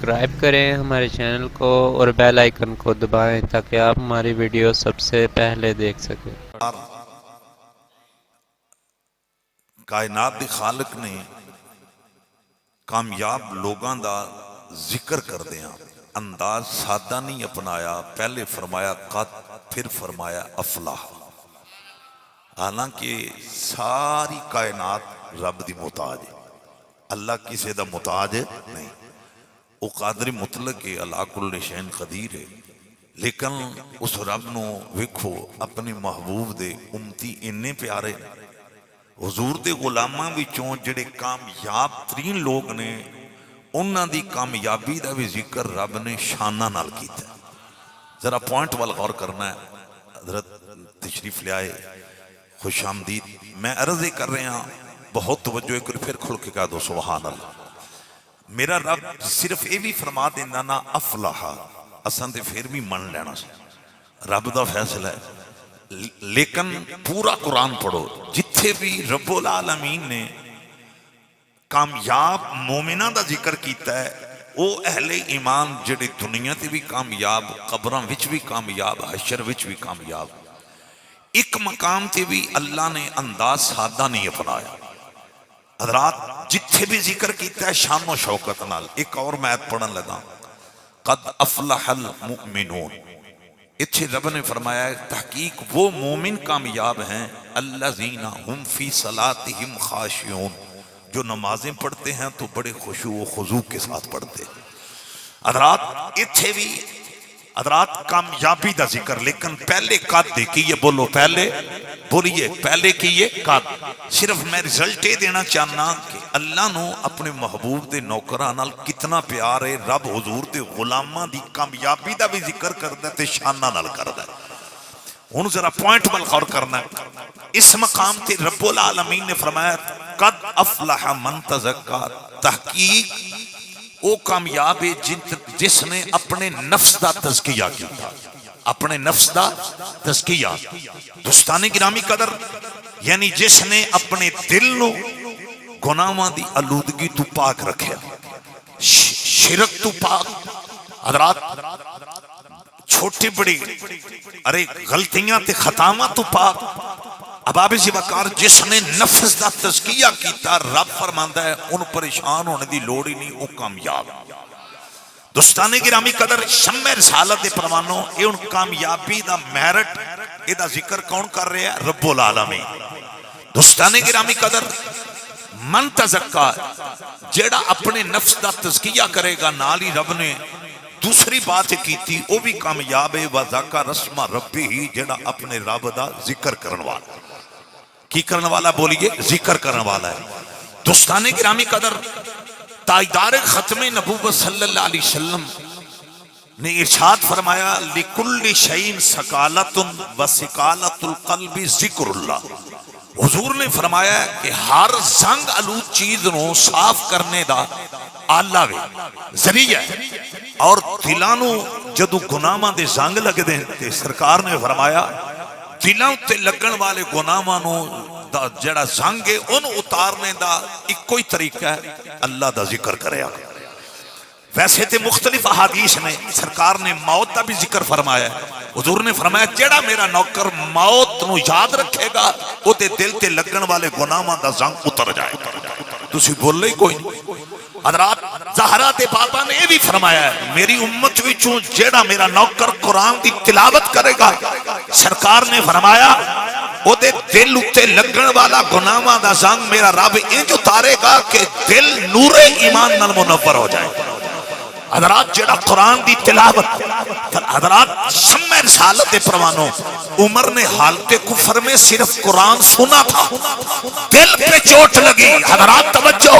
Subscribe کریں ہمارے channel کو اور بیل آئیکن کو دبائیں تاکہ آپ ہماری ویڈیو سب سے پہلے دیکھ سکیں۔ کائنات دی خالق نے کامیاب لوگاں دا ذکر کر دیا انداز سادہ نہیں اپنایا، پہلے فرمایا قد پھر فرمایا افلاح۔ حالانکہ ساری کائنات رب دی محتاج ہے، اللہ کسی دا محتاج نہیں، وہ قادر مطلق ہے، اللہ کل شین قدیر ہے، لیکن اس رب نو ویکھو اپنی محبوب دے امتی اننے پیارے، حضور دے غلاماں وچوں جڑے کامیاب ترین لوگ نے انہاں دی کامیابی دا بھی ذکر رب نے شانہ نال کیتا ہے۔ ذرا پوائنٹ وال غور کرنا ہے، حضرت تشریف لے آئے، خوش آمدید۔ میں عرض کر رہا ہوں، بہت توجہ کر پھر کھل کے کہہ دو سبحان اللہ۔ میرا رب صرف یہ بھی فرما دینا نا افلاح، اساں تے پھر بھی من لینا سی، رب دا فیصلہ ہے، لیکن پورا قرآن پڑھو، جتھے بھی رب العالمین نے کامیاب مومنہ دا ذکر کیتا ہے، او اہل ایمان جڑے دنیا تے بھی کامیاب، قبراں وچ بھی کامیاب، حشر وچ بھی کامیاب۔ ایک مقام تے بھی اللہ نے انداز سادہ نہیں اپنایا، حضرات جتھے بھی ذکر کیتا ہے شان و شوکت نال۔ ایک اور میں آیت پڑھن لگا، قد افلح المؤمنون، اتھے رب نے فرمایا ہے تحقیق وہ مومن کامیاب ہیں، الذین ہم فی صلاتہم خاشعون، جو نمازیں پڑھتے ہیں تو بڑے خشوع و خضوع کے ساتھ پڑھتے ہیں۔ حضرات اتھے بھی حضرات کامیابی دا ذکر، لیکن پہلے قد دیکھیے، بولو پہلے، بولیے پہلے کیے قد۔ صرف میں رزلٹ یہ دینا چاہنا کہ اللہ نو اپنے محبوب دے نوکراں نال کتنا پیار ہے، رب حضور دے غلاماں دی کامیابی دا بھی ذکر کردا تے شانہ نال کردا ہے۔ ہن ذرا پوائنٹ ول غور کرنا ہے، اس مقام تے رب العالمین نے فرمایا قد افلح من تزکا، تحقیق وہ کامیاب ہے جس نے اپنے نفس دا تزکیہ کیا، اپنے نفس دا تزکیہ۔ دوستان گرامی قدر، یعنی جس نے اپنے دل نو گناہاں دی آلودگی تو پاک رکھیا، شرک تو پاک، حضرات چھوٹی بڑی ارے غلطیاں تے خطاواں تو پاک، اباب وقار جس نے نفس دا تزکیہ کیتا، رب فرماندا ہے ان پریشان ہونے دی لوڑ ہی نہیں، وہ کامیاب۔ دوستان گرامی قدر، شمع رسالت دے پروانوں، یہ ان کامیابی دا میرٹ اے دا ذکر کون کر رہے ہیں؟ رب العالمین۔ دوستان گرامی قدر، من تزکا، جیڑا اپنے نفس دا تزکیہ کرے گا، نال ہی رب نے دوسری بات کی تھی، وہ بھی کامیاب ہے، وَذَكَرَ اسْمَ رَبِّهِ، جیڑا اپنے رب دا ذکر کرن والا، کی کرن والا بولیے؟ ذکر کرن والا ہے۔ دوستان گرامی قدر، تاجدار ختم نبوت صلی اللہ علیہ وسلم نے ارشاد فرمایا لِكُلِّ شَيْءٍ سَقَالَةٌ وَسِقَالَةُ الْقَلْبِ ذِكْرُ اللَّهِ۔ حضور نے فرمایا کہ ہر زنگ آلود چیز نو صاف کرنے دا آلہ وے، ذریعہ ہے، اور دلانو جدو گناہاں دے زنگ لگ دیں تے سرکار نے فرمایا دلوں تے لگن والے گناہاں نو جڑا زنگ ہے ان اتارنے دا ایک کوئی طریقہ ہے، اللہ دا ذکر کرے۔ ویسے تے مختلف احادیث نے سرکار نے موت دا بھی ذکر فرمایا ہے۔ حضور نے فرمایا جڑا میرا نوکر موت نو یاد رکھے گا، او تے دل تے لگن والے گناہاں دا زنگ اتر جائے گا۔ تسی بول لئی کوئی نہیں۔ حضرات زہرا تے بابا نے یہ بھی فرمایا ہے میری امت وچوں جیڑا میرا نوکر قرآن دی تلاوت کرے گا، سرکار نے فرمایا او دے دل اتے لگن والا گناہاں دا زنگ میرا رب انج اتارے گا کہ دل نور ایمان نال منور ہو جائے۔ حضرات جیڑا قرآن دی تلاوت، حضرات شمع رسالت دے پروانوں، عمر نے حالت کفر میں صرف قرآن سنا تھا، دل پہ چوٹ لگی۔ حضرات توجہ،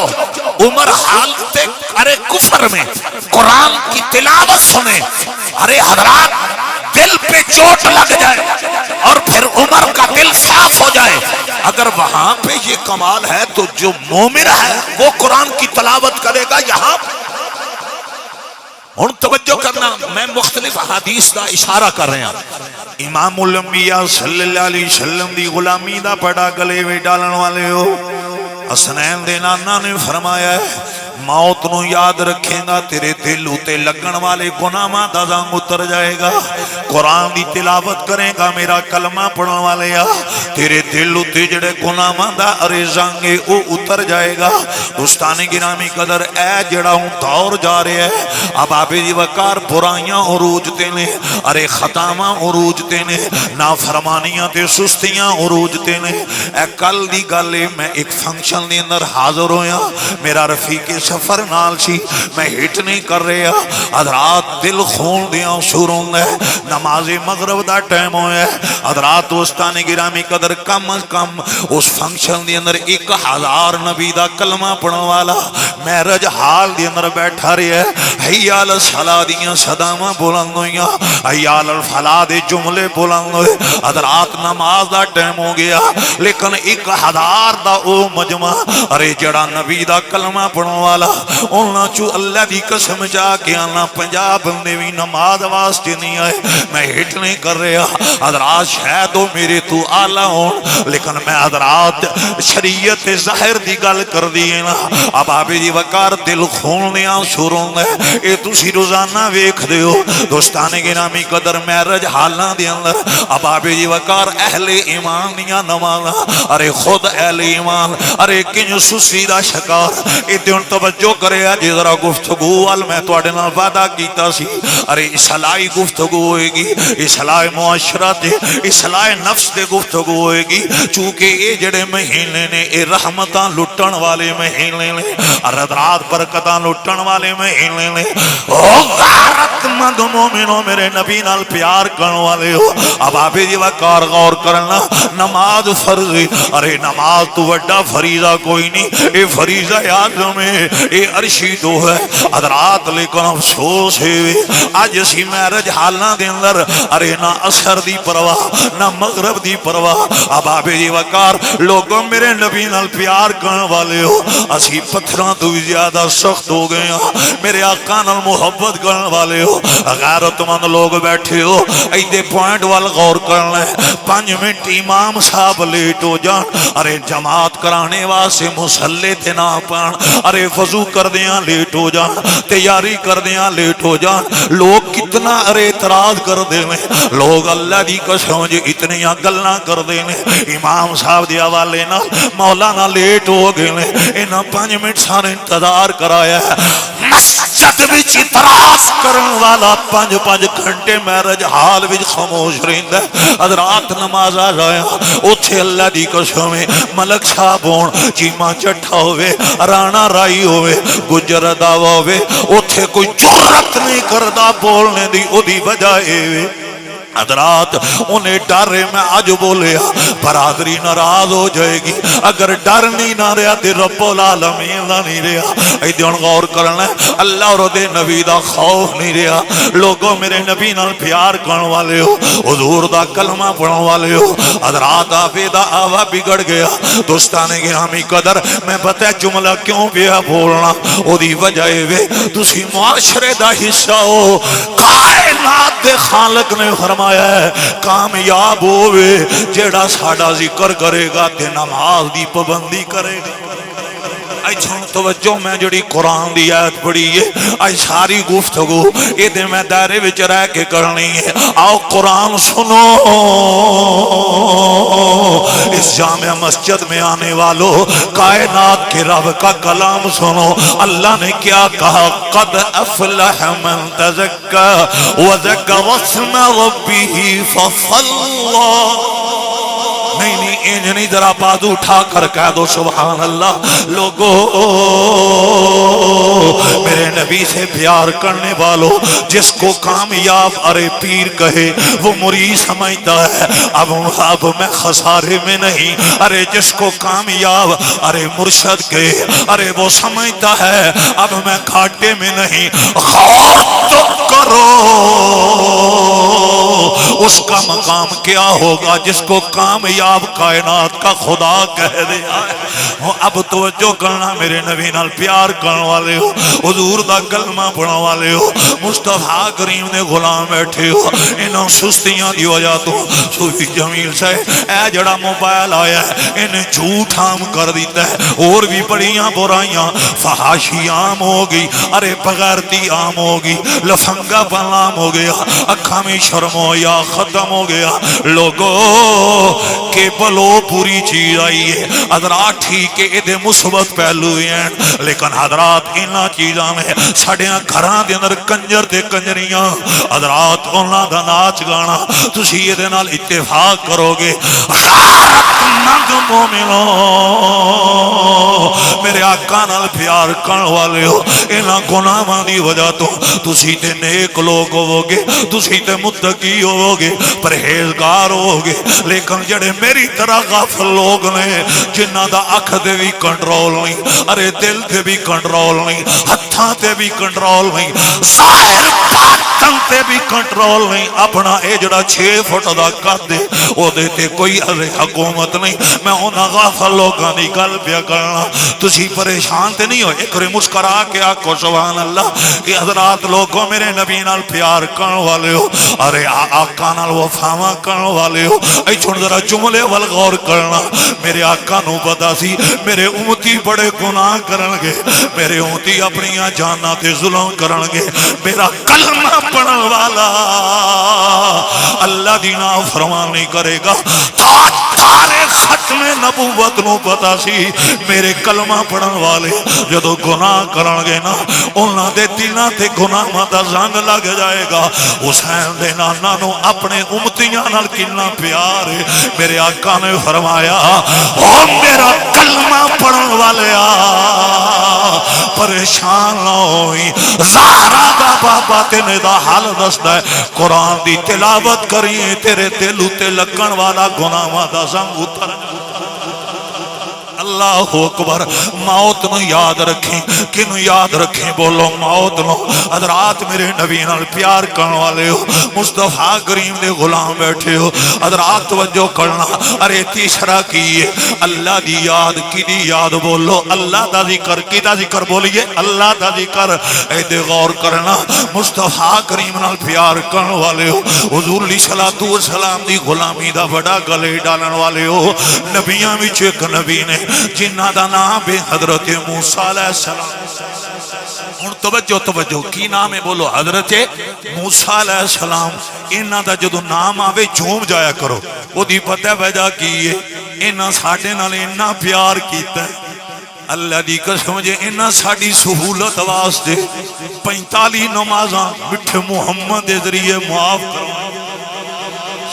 عمر حالت ارے کفر میں قرآن کی تلاوت سنے، ارے حضرات دل پہ چوٹ لگ جائے اور پھر عمر کا دل صاف ہو جائے۔ اگر وہاں پہ یہ کمال ہے تو جو مومن ہے وہ قرآن کی تلاوت کرے گا۔ یہاں ہن توجہ کرنا، میں مختلف حدیث دا اشارہ کر رہے ہیں۔ امام الانبیاء صلی اللہ علیہ وسلم دی غلامی دا پڑا گلے میں ڈالن والے ہو، حسنین دے نانا نے فرمایا ہے موت نو یاد رکھے گا تیرے دل اتے لگن والے گناہاں دا زنگ اتر جائے گا. قرآن دی تلاوت کرے گا میرا کلمہ پڑھن والے تیرے دل اتے جڑے گناہاں دا ارے زنگ او اتر جائے گا. دوستان گرامی قدر اے جڑا ہوں دور جا رہے ہیں اب آپ دی وقار برائیاں عروج تے نے ارے خطاواں عروج تے نے نافرمانیاں تے سستیاں عروج تے نے. اے کل دی گل میں ایک فنکشن دے اندر حاضر ہویا میرا رفیق سفر نال سی میں ہٹ نہیں کر رہا حضرات دل خون دیاں شروع ہے نماز مغرب دا ٹائم ہویا ہے حضرات دوستان گرامی قدر کم از کم اس فنکشن دے اندر 1000 نبی دا کلمہ پڑھن والا معراج حال دے اندر بیٹھا رہا ہے حی علی الصلاۃ دیاں صداواں بلند ہوئیاں حی علی الفلاح دے جملے بلند ہوئے حضرات نماز دا ٹائم ہو گیا لیکن 1000 دا او مجمع ارے جڑا نبی دا کلمہ پڑھن والا انہاں چو اللہ دی قسم جا کے آنا 50 بندے بھی نماز واسطے نہیں آئے. میں ہٹ نہیں کر رہا حضرات شاید وہ میرے تو آلہ ہون لیکن میں حضرات شریعت ظاہر دی گل کر دیئے نا. اب آبی دی وقار دل خون دیاں شروع ہے اے تسی روزانہ ویکھ دیو دوستان گرامی قدر معراج حالاں دے اندر اب آبی دی وقار اہل ایمان دیاں نمازاں ارے خود اہل ایمان ارے کنج سستی دا شکار ادھن توجہ کرے جی ذرا گفتگو وال میں توڑے نال وعدہ کیتا سی ارے اصلاحی گفتگو ہوئے گی اصلاح معاشرت اصلاح نفس دے گفتگو ہوئے گی چونکہ اے جڑے مہینے نے اے رحمتاں لٹن والے مہینے نے رات برکتاں لٹن والے مہینے نے او غیرت مند مومنو میرے نبی نال پیار کرن والے ہو. اب آپ جی وقار غور کرنا نماز فرض ارے نماز تو وڈا فریضہ کوئی نہیں اے فریضہ اعظم ہے اے عرشی دو ہے حضرات لیکن افسوس ہے آج اسی معراج حالاں دے اندر ارے نہ اثر دی پرواہ نہ مغرب دی پرواہ. اب آپ جی وقار لوگوں میرے نبی نال پیار کرن والے ہو اسی پتھراں تو بھی زیادہ سخت ہو گئے ہیں میرے آقا نال محبت کرن والے ہو غیرت مند لوگ بیٹھے ہو ایدے پوائنٹ وال غور کرنا ہے 5 منٹ امام صاحب لیٹ ہو جان ارے جماعت کرانے واسے مسلے تے نہ پان ارے وضو کر دیاں لیٹ ہو جان تیاری کر دیاں لیٹ ہو جان لوگ کتنا ارے اعتراض کر دے میں لوگ اللہ دی قسم جے اتنی گلاں کر دے میں امام صاحب دی حوالے نال مولانا لیٹ ہو گئے نے انہاں 5 منٹ سارے انتظار کرایا ہے مسجد وچ اعتراض کرن والا 5 گھنٹے معراج حال وچ خاموش رہندا ہے. حضرات نماز آ جایا اوتھے اللہ دی قسم ملک صاحب ہون چیما چٹھا ہوئے رانا رائی ہوئے گجر داوا ہوئے اوتھے کوئی جرات نہیں کردا بولنے دی او دی وجہ اے حضرات انہیں ڈر میں آج بولیا برادری ناراض ہو جائے گی اگر ڈر نہیں نہ رہا تے رب العالمین دا نہیں رہا. ایدھن غور کرنا ہے اللہ اور دے نبی دا خوف نہیں رہا لوگوں میرے نبی نال پیار کرن والے ہو حضور دا کلمہ پڑھن والے ہو حضرات آفے دا آوا بگڑ گیا. دوستان گرامی قدر میں بتا جملہ کیوں پیا بولنا او دی وجہ ہے تسی معاشرے دا حصہ ہو کائنات دے خالق نے فرمایا ہے کامیاب ہوئے جیڑا ساڑا ذکر کرے گا تے نماز دی پابندی کرے گا. اچھان توجہ میں جڑی قرآن دی آیت پڑھی ہے آج ساری گفتگو یہ دے میں دائرے وچ رہ کے کرنی ہے. آؤ قرآن سنو اس جامع مسجد میں آنے والوں کائنات کے رب کا کلام سنو. اللہ نے کیا کہا قد افلح من تزکى وذكر اسم ربه فصلى. نہیں انج نہیں ذرا بازو اٹھا کر کہہ دو سبحان اللہ. لوگو میرے نبی سے پیار کرنے والوں جس کو کامیاب ارے پیر کہے وہ مرید سمجھتا ہے اب میں خسارے میں نہیں. ارے جس کو کامیاب ارے مرشد کہے ارے وہ سمجھتا ہے اب میں گھاٹے میں نہیں. خوف تو کرو اس کا مقام کیا ہوگا جس کو کامیاب کائنات کا خدا کہہ دیا ہے۔ اب توجہ کرنا میرے نبی نال پیار کرنے والے ہو، حضور دا کلمہ پڑھنے والے ہو، مصطفیٰ کریم نے غلام بیٹھے ہو، انہوں سستیاں دی وجہ تو صوفی جمیل سے اے جڑا موبائل آیا ہے انہیں جھوٹ عام کر دیتا ہے، اور بھی بڑیاں برائیاں، فحاشی عام ہو گئی، ارے بغیرتی عام ہو گئی، لفنگا پن عام ہو گیا، اکھاں میں شرم و حیا ختم ہو گیا۔ لوگو کہ بلو پوری چیز آئی ہے حضرات، ٹھیک ہے ادھے مثبت پہلو ہیں، لیکن حضرات انہاں چیزاں میں ساڈیاں گھراں دے اندر کنجر تے کنجریاں حضرات انہاں دا ناچ گانا تسی ادھے نال اتفاق کرو گے۔ مند مومنو میرے آقا نال پیار کرن والے ہو، انہاں گناہاں دی وجہ تو تسی تے نیک لوگ ہوو گے، تسی تے متقی ہوو گے، پرہیزگار ہوو گے، لیکن جڑے میری طرح غافل لوگ نے جنہاں دا اکھ دے بھی کنٹرول نہیں، ارے دل تے بھی کنٹرول نہیں، ہتھاں تے بھی کنٹرول نہیں، ظاہر باطن تے بھی کنٹرول نہیں، اپنا اے جڑا 6 فٹ دا قد ہے او دے تے کوئی حکومت نہیں۔ میں انہاں غافل لوگاں دی گل پیا کرنا، تسی پریشان تے نہیں ہو، ایک ری مسکرا کے آکھو سبحان اللہ کہ حضرات لوگوں میرے نبی نال پیار کرن والے ہو، ارے آقا نال وفاواں کرن والے ہو، اے چھوڑ ذرا جملے ول غور کرنا۔ میرے آقا نو پتا سی میرے امتی بڑے گناہ کرن گے، میرے امتی اپنی جاناں تے ظلم کرن گے، میرا کلمہ پڑھن والا اللہ دی نافرمانی کرے گا۔ سارے ختم نبوت نو پتا سی میرے کلمہ پڑھن والے جدو گناہ کرن گے نا انہاں دے دلاں تے گناہاں دا زنگ لگ جائے گا۔ حسین دے نانا نو اپنے امتیاں نال کتنا پیار ہے، میرے آقا نے فرمایا او میرا کلمہ پڑھن والے پریشان نہ ہوئی، زہرا دا بابا تینے دا حال دستا ہے، قرآن دی تلاوت کریے تیرے دل تے لگن والا گناہاں دا زنگ اتر۔ اللہ اکبر، موت نو یاد رکھیں، کنو یاد رکھیں، بولو موت نو۔ حضرات میرے نبی نال پیار کرن والے ہو، مصطفیٰ کریم دے غلام بیٹھے ہو، حضرات توجہ کرنا، ارے تیسرا کیے اللہ دی یاد، کی دی یاد بولو، اللہ دا ذکر، کی دا ذکر بولیے، اللہ دا ذکر، اے دے غور کرنا، مصطفیٰ کریم نال پیار کرن والے ہو، حضور علیہ الصلوۃ والسلام دی غلامی دا بڑا گلے ڈالن والے ہو، نبیاں وچ ایک نبی نے جنہ دا نام ہے حضرت موسیٰ علیہ السلام۔ ان توجہ کی نام ہے بولو، حضرت موسیٰ علیہ السلام۔ انہاں دا جدو نام آوے جھوم جایا کرو، وہ دی پتہ وجہ کی ہے، انہاں ساڈے نال اتنا پیار کیتا ہے، اللہ دی قسم جے انہاں ساڈی سہولت واسطے 45 نمازاں مٹھے محمد دے ذریعے معاف کروا۔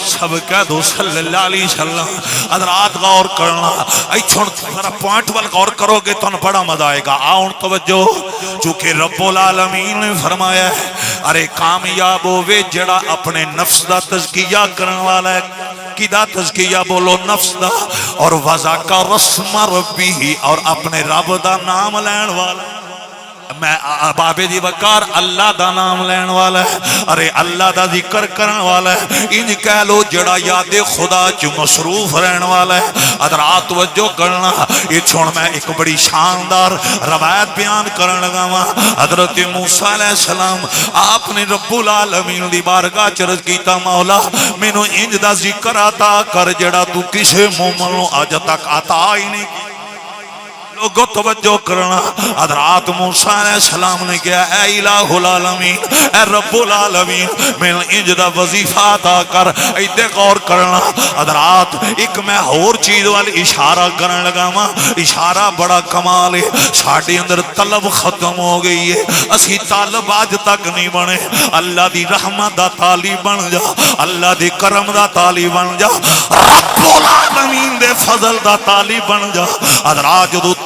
سب کہہ دو صلی اللہ علیہ وسلم۔ حضرات غور کرنا، اے چھوڑ ذرا پوائنٹ وال غور کرو گے تو بڑا مزہ آئے گا۔ آؤں توجہ، چونکہ رب العالمین نے فرمایا ہے ارے کامیاب ہوے جڑا اپنے نفس دا تزکیہ کرن والا ہے، کدا تزکیہ بولو، نفس دا، اور وذکر اسم ربہ، اور اپنے رب دا نام لین والا۔ میں بابے دی وقار اللہ دا نام لین والا ہے، ارے اللہ دا ذکر کرن والا ہے، انج کہہ لو جڑا یاد خدا چ مصروف رہن والا ہے۔ حضرات توجہ کرنا، یہ چھوڑ میں ایک بڑی شاندار روایت بیان کرن لگا ہوں۔ حضرت موسیٰ علیہ السلام آپ نے رب العالمین دی بارگاہ چرج کیتا، مولا مینوں انج دا ذکر عطا کر جڑا تو کسے مومن نوں اج تک عطا ہی نہیں کی۔ لوگوں توجہ کرنا، حضرات موسیٰ علیہ السلام نے کہا اے الہ العالمین، اے رب العالمین میں انج دا وظیفہ عطا کر۔ ایدے غور کرنا حضرات، ایک میں اور چیز والی اشارہ کرنے لگا ہوں، اشارہ بڑا کمال ہے۔ ساڈے اندر طلب ختم ہو گئی ہے، اسی طالب آج تک نہیں بنے۔ اللہ دی رحمت دا طالب بن جا، اللہ دی کرم دا طالب بن جا، رب العالمین دے فضل دا طالب بن جا۔ حضرات جدو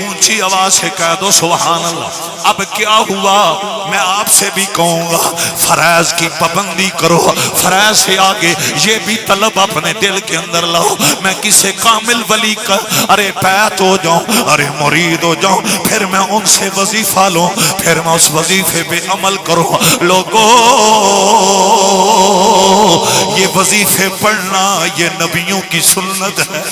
اونچی آواز سے کہہ دو سبحان اللہ۔ اب کیا ہوا، میں آپ سے بھی کہوں گا فرائض کی پابندی کرو، فرائض سے آگے یہ بھی طلب اپنے دل کے اندر لاؤ، میں کسی کامل ولی کا ارے بیعت ہو جاؤں، ارے مرید ہو جاؤں، پھر میں ان سے وظیفہ لوں، پھر میں اس وظیفے پہ عمل کروں۔ لوگوں یہ وظیفے پڑھنا یہ نبیوں کی سنت ہے۔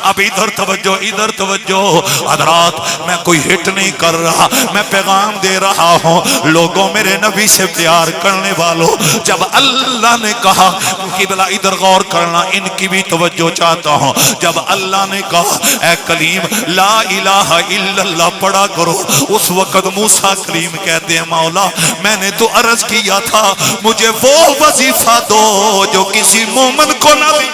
اب ادھر توجہ، ادھر توجہ حضرات، میں کوئی ہٹ نہیں کر رہا، میں پیغام دے رہا ہوں لوگوں میرے نبی سے پیار کرنے والوں۔ جب اللہ نے کہا کہ بلا ادھر غور کرنا، ان کی بھی توجہ چاہتا ہوں، جب اللہ نے کہا اے کلیم لا الہ الا اللہ پڑھا کرو، اس وقت موسیٰ کلیم کہتے ہیں مولا میں نے تو عرض کیا تھا مجھے وہ وظیفہ دو جو کسی مومن کو نہ دی۔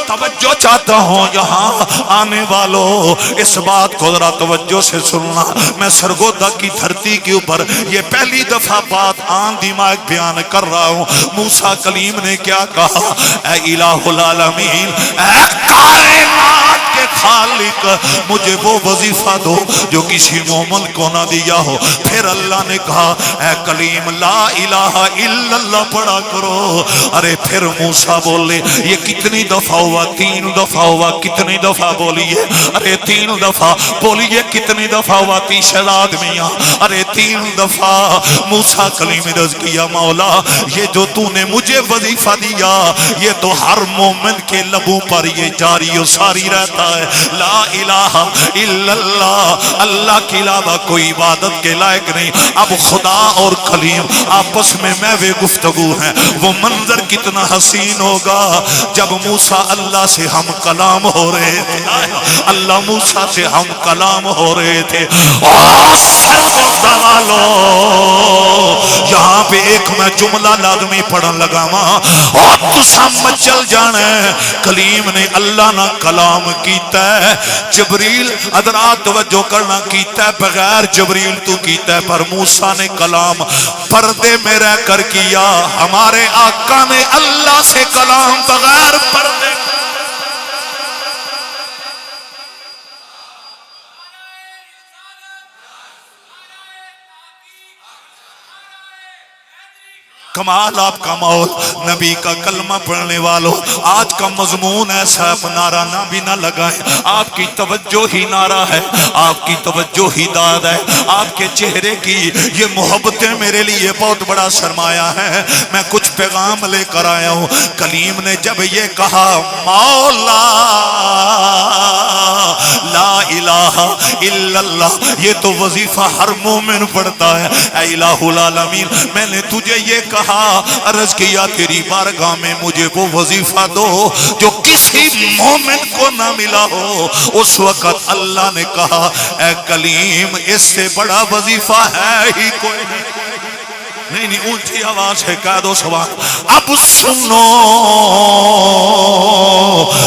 توجہ چاہتا ہوں یہاں آنے والوں، اس بات کو ذرا توجہ سے سننا۔ میں سرگودا کی دھرتی کے اوپر یہ پہلی دفعہ بات آن دماغ بیان کر رہا ہوں۔ موسیٰ کلیم نے کیا کہا، اے الہ العالمین، اے کائنات کے خالق، مجھے وہ وظیفہ دو جو کسی مومن کو نہ دیا ہو۔ پھر اللہ نے کہا اے کلیم لا الہ الا اللہ پڑھا کرو۔ ارے پھر موسیٰ بولے یہ کتنی دفعہ ہوا، 3 دفعہ ہوا، کتنی دفعہ بولیے، ارے 3 دفعہ بولیے، کتنی دفعہ ہوا، 30 آدمیاں، ارے 3 دفعہ۔ موسیٰ کلیم نے عرض کیا مولا یہ جو تو نے مجھے وظیفہ دیا یہ تو ہر مومن کے لبوں پر یہ جاری و ساری رہتا ہے، لا الہ الا اللہ، اللہ کے علاوہ کوئی عبادت کے لائق نہیں۔ اب خدا اور کلیم آپس میں محو گفتگو ہیں، وہ منظر کتنا حسین ہوگا جب موسیٰ اللہ سے ہم کلام ہو رہے تھے، اللہ موسیٰ سے ہم کلام ہو رہے تھے۔ یہاں پہ ایک میں جملہ لازمی پڑھن لگا ماں اور تو سامنے چل جانا ہے، کلیم نے اللہ نہ کلام کیتا ہے، جبریل حضرات توجہ کرنا کیتا ہے بغیر جبریل تو کیتا ہے، پر موسیٰ نے کلام پردے میں رہ کر کیا، ہمارے آقا نے اللہ سے کلام بغیر پردے۔ کمال آپ کا مول نبی کا کلمہ پڑھنے والوں، آج کا مضمون ایسا ہے، نعرہ نہ بھی نہ لگائیں، آپ کی توجہ ہی نعرہ ہے، آپ کی توجہ ہی داد ہے، آپ کے چہرے کی یہ محبتیں میرے لیے بہت بڑا سرمایہ ہے۔ میں کچھ پیغام لے کر آیا ہوں۔ کلیم نے جب یہ کہا مولا لا الہ الا اللہ، یہ تو وظیفہ ہر مومن پڑھتا ہے، اے الہ العالمین میں نے تجھے یہ کہا عرض کیا تیری بارگاہ میں مجھے وہ وظیفہ دو جو کسی مومن کو نہ ملا ہو۔ اس وقت اللہ نے کہا اے کلیم اس سے بڑا وظیفہ ہے ہی کوئی نہیں، اونچی آواز ہے کہہ دو سبحان۔ اب سنو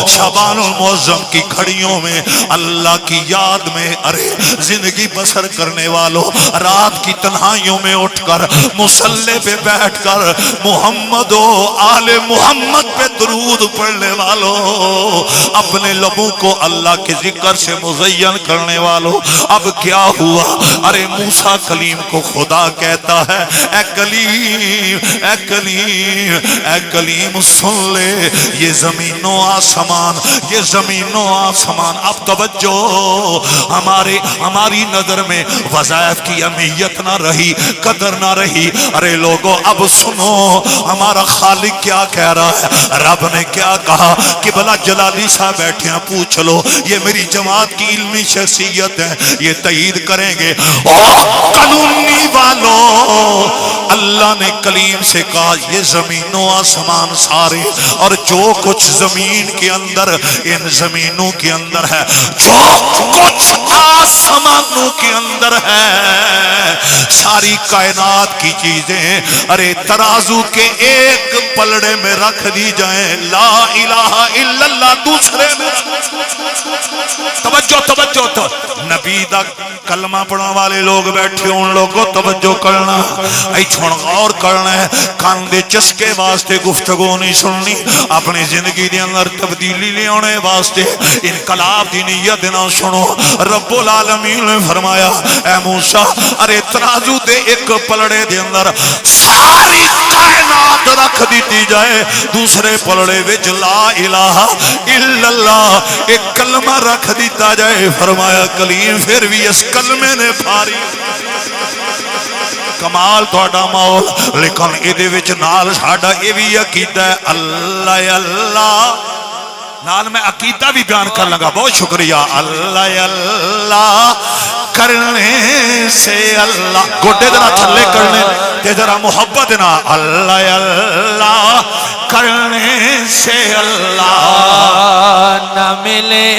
شعبان المعظم کی گھڑیوں میں اللہ کی یاد میں ارے زندگی بسر کرنے والوں، رات کی تنہائیوں میں اٹھ کر مصلی پہ بیٹھ کر محمد و آل محمد پہ درود پڑھنے والوں، اپنے لبوں کو اللہ کے ذکر سے مزین کرنے والوں، اب کیا ہوا، ارے موسیٰ کلیم کو خدا کہتا ہے اے کلیم اے کلیم اے کلیم سن لے، یہ زمین و آسمان، یہ زمین و آسمان۔ اب توجہ، ہماری نظر میں وظائف کی اہمیت نہ رہی، قدر نہ رہی، ارے لوگوں اب سنو ہمارا خالق کیا کہہ رہا ہے، رب نے کیا کہا کہ بلا جلالی صاحب بیٹھے ہیں پوچھ لو، یہ میری جماعت کی علمی شخصیت ہے، یہ تائید کریں گے۔ قانونی والوں، اللہ نے کلیم سے کہا یہ زمین و آسمان سارے اور جو کچھ زمین کے اندر ان زمینوں کے اندر ہے، جو کچھ آسمانوں کے اندر ہے، ساری کائنات کی چیزیں ارے ترازو کے ایک پلڑے میں رکھ دی جائیں، لا الہ الا اللہ دوسرے میں توجہ توجہ تو نبی دا کلمہ پڑھنے والے لوگ بیٹھے ان لوگوں توجہ کرنا اے چھوڑ غور کرنا ہے کان دے چسکے واسطے گفتگو نہیں سننی اپنی زندگی دے اندر تبدیلی لے آنے واسطے انقلاب دی نیت نہ سنو رب العالمین نے فرمایا اے موسیٰ ارے ترازو دے ایک پلڑے دے اندر ساری کائنات رکھ دیتی جائے دوسرے پلڑے وچ لا الہ الا اللہ ایک کلمہ رکھ دیتا جائے فرمایا کلیم پھر بھی اس کلمے نے بھاری کمال تھوڑا مول لیکن ایدے وچ نال ساڈا یہ بھی عقیدہ ہے اللہ اللہ نال میں عقیدہ بھی بیان کر لگا بہت شکریہ اللہ اللہ کرنے سے اللہ گوڑے ذرا تھلے کرنے تے ذرا محبت نا اللہ اللہ کرنے سے اللہ نہ ملے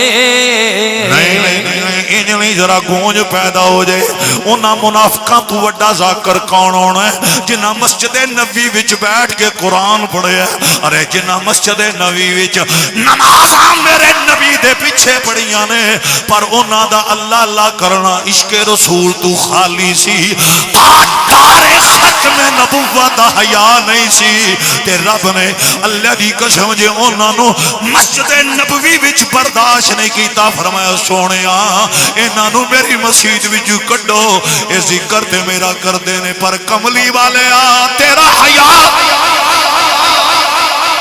نہیں ذرا گونج پیدا ہو جائے انہاں منافقاں تو وڈا ذاکر کون ہونا ہے جنہاں مسجد نبی وچ بیٹھ کے قرآن پڑھے ہے ارے جنہاں مسجد نبی وچ نمازاں میرے نبی دے پیچھے پڑھیاں نے پر انہاں دا اللہ اللہ کرنا عشق رسول تو خالی سی تاجدار ختم نبوت دا حیا نہیں سی تے رب نے اللہ دی قسم جے انہاں نو مسجد نبوی وچ برداشت نہیں کیتا فرمایا سونیا انہاں نو میری مسجد وچ کڈو اے ذکر تے میرا کر دینے پر کملی والے آ تیرا حیا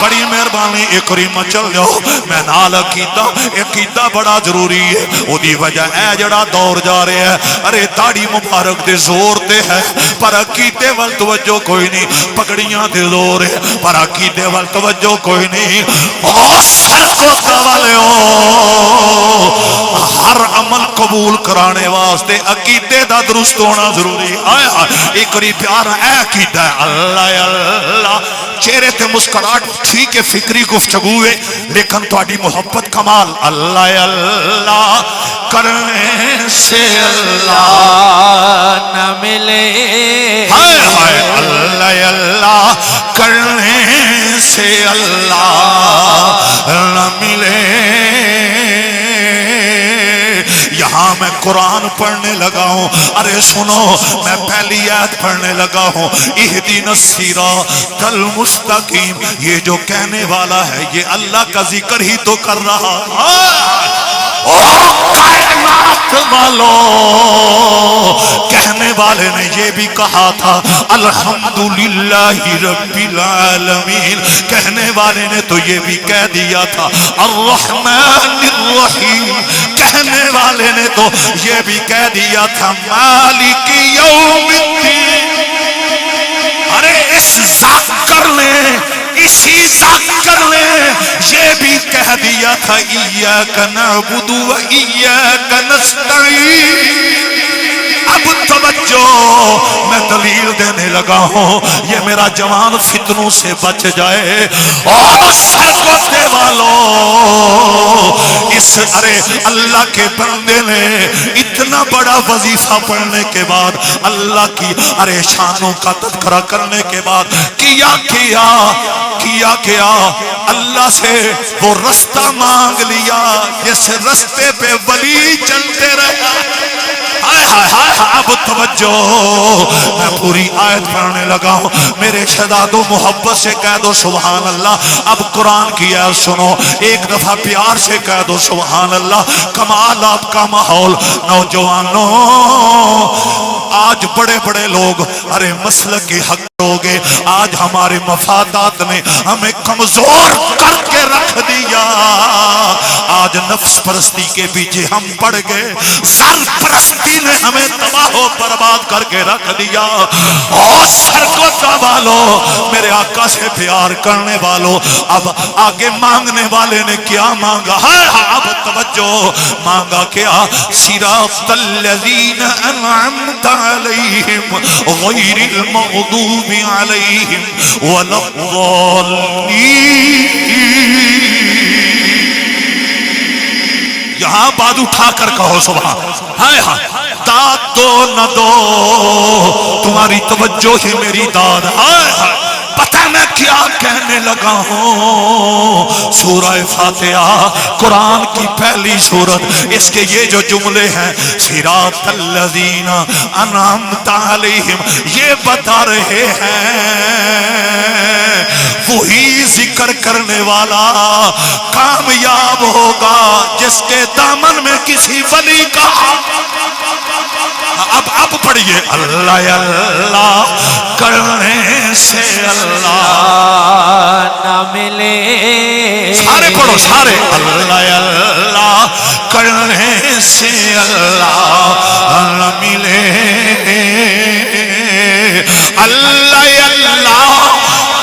بڑی مہربانی ایک ریمہ چل جاؤ میں نال عقیدہ بڑا ضروری ہے او دی وجہ اے جڑا دور جا رہے ہیں ارے داڑھی مبارک دے زور تے ہے پر عقیدے وال توجہ کوئی نہیں پگڑیاں دے زور ہے پر عقیدے وال توجہ کوئی نہیں او سرکوتا والے ہو ہر عمل قبول کرانے واسطے عقیدے دا درست ہونا ضروری آیا ایک ری پیارا اے عقیدہ ہے اللہ اللہ چہرے تے مسکراہٹ ٹھیک ہے فکری گفتگو ہے لیکن تہاڈی محبت کمال اللہ اللہ کرنے سے اللہ نہ ملے ہائے ہائے اللہ اللہ کرنے سے اللہ نہ ملے یہاں میں قرآن پڑھنے لگا ہوں ارے سنو میں پہلی آیت پڑھنے لگا ہوں اہدنا الصراط المستقیم یہ جو کہنے والا ہے یہ اللہ کا ذکر ہی تو کر رہا کائنات والو کہنے والے نے یہ بھی کہا تھا الحمدللہ رب العالمین کہنے والے نے تو یہ بھی کہہ دیا تھا الرحمن الرحیم کہنے والے نے تو یہ بھی کہہ دیا تھا مالک یوم الدین ارے اس ذکر نے اسی ذکر نے یہ بھی کہہ دیا تھا ایاک نعبد و ایاک نستعین اب توجہ میں دلیل دینے لگا ہوں یہ میرا جوان فتنوں سے بچ جائے اور سرکوتے والوں اس ارے اللہ کے بندے نے اتنا بڑا وظیفہ پڑھنے کے بعد اللہ کی ارے شانوں کا تذکرہ کرنے کے بعد کیا اللہ سے وہ رستہ مانگ لیا جس رستے پہ ولی چلتے رہا اب توجہ میں پوری آیت پڑھنے لگا ہوں میرے شداد و محبت سے کہہ دو سبحان اللہ اب قرآن کی آیت سنو ایک دفعہ پیار سے کہہ دو سبحان اللہ کمالات کا ماحول نوجوانوں آج بڑے بڑے لوگ ارے مسلک کے حق ہوگے آج ہمارے مفادات نے ہمیں کمزور کر کے رکھ دیا آج نفس پرستی کے پیچھے ہم پڑ گئے سر پرستی نے ہمیں تباہ و برباد کر کے رکھ دیا اور سرکوتا والوں میرے آقا سے پیار کرنے والوں اب آگے مانگنے والے نے کیا مانگا اب توجہ مانگا کیا صراط الذین انعمت علیہم غیر المغضوب علیہم ولا الضالین یہاں بات اٹھا کر کہو سبحان ہائے ہائے داد دو نہ دو تمہاری توجہ ہی میری داد ہائے ہائے پتہ میں کیا کہنے لگا ہوں سورہ فاتحہ قرآن کی پہلی سورت، اس کے یہ جو جملے ہیں صراط الذین انعمت علیہم، یہ بتا رہے ہیں وہی ذکر کرنے والا کامیاب ہوگا جس کے دامن میں کسی ولی کا اب پڑھیے اللہ اللہ کرنے سے اللہ نہ ملے، سارے پڑھو سارے، اللہ اللہ کرنے سے اللہ نہ ملے، اللہ اللہ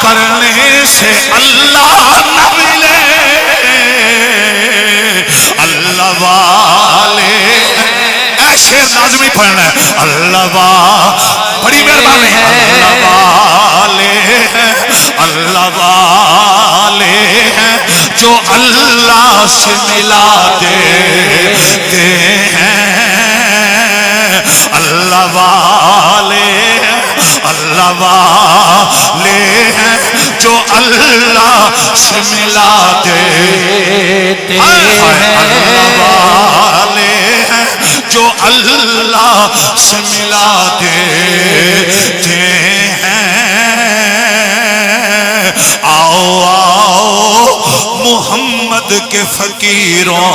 کرنے سے اللہ نہ ملے، اللہ والے ایسے لازمی پڑھنا ہے، اللہ بڑی مہربانی، اللہ والے ہیں، اللہ والے ہیں جو اللہ سے ملا دیتے ہیں، اللہ والے ہیں، اللہ والے ہیں جو اللہ سے ملا دیتے ہیں، اللہ والے ہیں جو اللہ سے ملا دیتے ہیں، آؤ آؤ محمد کے فقیروں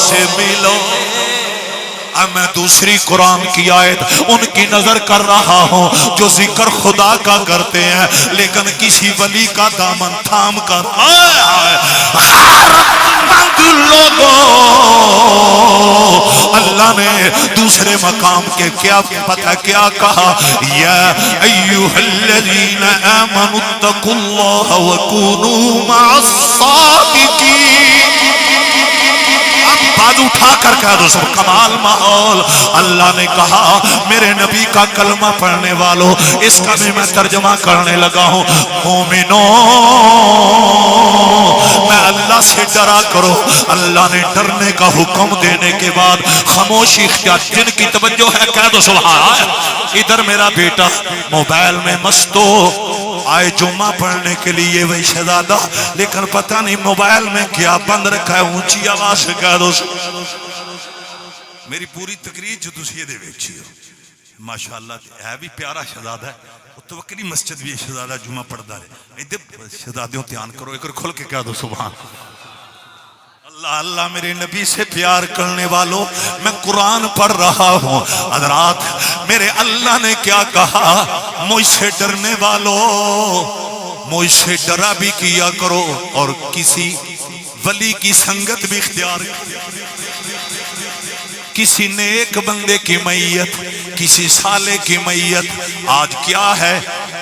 سے ملو۔ اب میں دوسری قرآن کی آیت ان کی نظر کر رہا ہوں جو ذکر خدا کا کرتے ہیں لیکن کسی ولی کا دامن تھام کر لوگوں، اللہ نے دوسرے مقام کے کیا پتہ کیا کہا، یا ایھا الذین آمنوا اتقوا اللہ وکونوا مع الصادقین، بازو اٹھا کر کہہ دو سب کمال ماحول۔ اللہ نے کہا میرے نبی کا کلمہ پڑھنے والوں، اس کا بھی میں ترجمہ کرنے لگا ہوں، مومنوں میں اللہ سے ڈرا کرو۔ اللہ نے ڈرنے کا حکم دینے کے بعد خاموشی اختیار، جن کی توجہ ہے کہہ دو سبحان اللہ۔ ادھر میرا بیٹا موبائل میں مست ہو، آئے جمعہ پڑھنے کے لیے وہی شہزادہ، لیکن پتہ نہیں موبائل میں کیا بند رکھا ہے، اونچی آواز سے کہہ دو میری پوری تقریر جو تسی دے ویکھی ہو ماشاءاللہ ہے بھی پیارا شہزادہ ہے، توکلی مسجد بھی شہزادہ جمعہ پڑھدا ہے، ادھر شہزادیوں دھیان کرو، ایک کھل کے کہہ دو سبحان اللہ۔ اللہ میرے نبی سے پیار کرنے والوں، میں قرآن پڑھ رہا ہوں حضرات، میرے اللہ نے کیا کہا، مجھ سے ڈرنے والوں مجھ سے ڈرا بھی کیا کرو اور کسی ولی کی سنگت بھی اختیار کسی نیک بندے کی میت، کسی صالح کی میت۔ آج کیا ہے،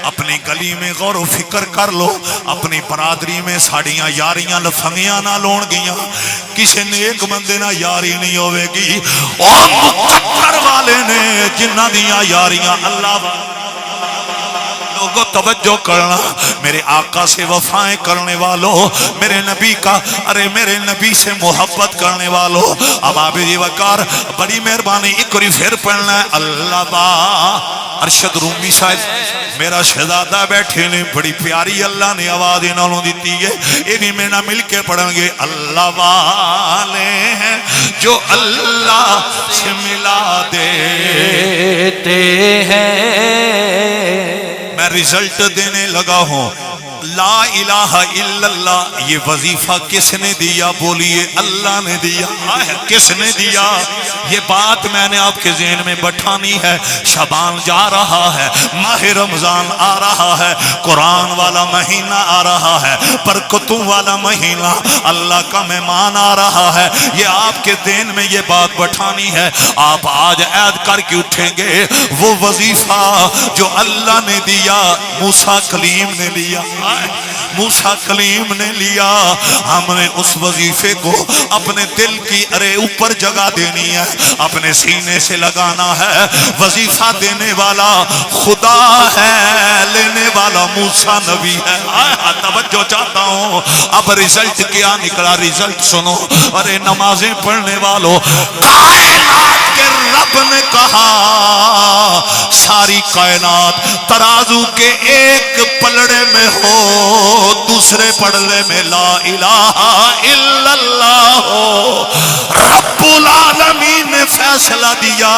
اپنی گلی میں غور و فکر کر لو، اپنی برادری میں ساڑیاں یاریاں لفنگیاں نہ لون گیاں، کسی نیک بندے نہ یاری نہیں ہوئے گی، اور مقدر والے نے جنہ دیاں یاریاں اللہ لوگوں توجہ کرنا، میرے آقا سے وفائیں کرنے والوں، میرے نبی کا ارے میرے نبی سے محبت کرنے والوں، اب عابد وقار بڑی مہربانی ایک اور پھر پڑھنا ہے، اللہ با ارشد رومی صاحب میرا شہزادہ بیٹھے نے، بڑی پیاری اللہ نے آواز انہوں دیتی ہے، انہی میں نہ مل کے پڑھیں گے، اللہ والے ہیں جو اللہ سے ملا دیتے ہیں۔ میں رزلٹ دینے لگا ہوں، لا الہ الا اللہ یہ وظیفہ کس نے دیا؟ بولیے اللہ نے دیا۔ کس نے دیا؟ یہ بات میں نے آپ کے ذہن میں بٹھانی ہے۔ شعبان جا رہا ہے، ماہ رمضان آ رہا ہے، قرآن والا مہینہ آ رہا ہے، برکتوں والا مہینہ، اللہ کا مہمان آ رہا ہے، یہ آپ کے ذہن میں یہ بات بٹھانی ہے۔ آپ آج عہد کر کے اٹھیں گے، وہ وظیفہ جو اللہ نے دیا موسیٰ کلیم نے لیا، موسیٰ کلیم نے لیا، ہم نے اس وظیفے کو اپنے دل کی اوپر جگہ دینی ہے، اپنے سینے سے لگانا ہے۔ وظیفہ دینے والا خدا ہے، لینے والا موسیٰ نبی ہے۔ توجہ چاہتا ہوں، اب رزلٹ کیا نکلا؟ رزلٹ سنو، نمازیں پڑھنے والوں، کائنات کے رب رب نے کہا ساری کائنات ترازو کے ایک پلڑے میں ہو، دوسرے پلڑے میں لا الہ الا اللہ ہو، رب العالمین نے فیصلہ دیا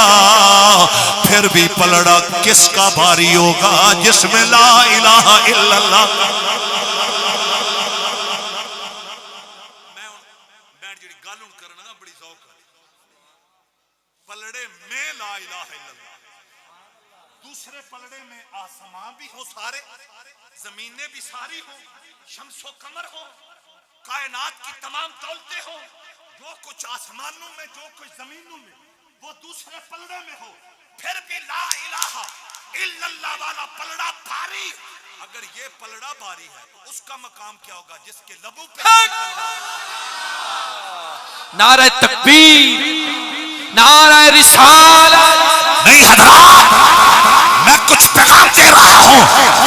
پھر بھی پلڑا کس کا بھاری ہوگا؟ جس میں لا الہ الا اللہ۔ پلڑے میں لا الہ الا اللہ، دوسرے پلڑے میں آسمان بھی ہو سارے، زمینیں بھی ساری ہوں، شمس و قمر ہو، کائنات کی تمام دولتیں ہو، جو کچھ آسمانوں میں جو کچھ زمینوں میں وہ دوسرے پلڑے میں ہو، پھر بھی لا الہ الا اللہ والا پلڑا بھاری۔ اگر یہ پلڑا بھاری ہے تو اس کا مقام کیا ہوگا جس کے لبوں پہ نعرہ تکبیر، نعرہ رسالت۔ نہیں حضرات، میں کچھ پیغام دے رہا ہوں۔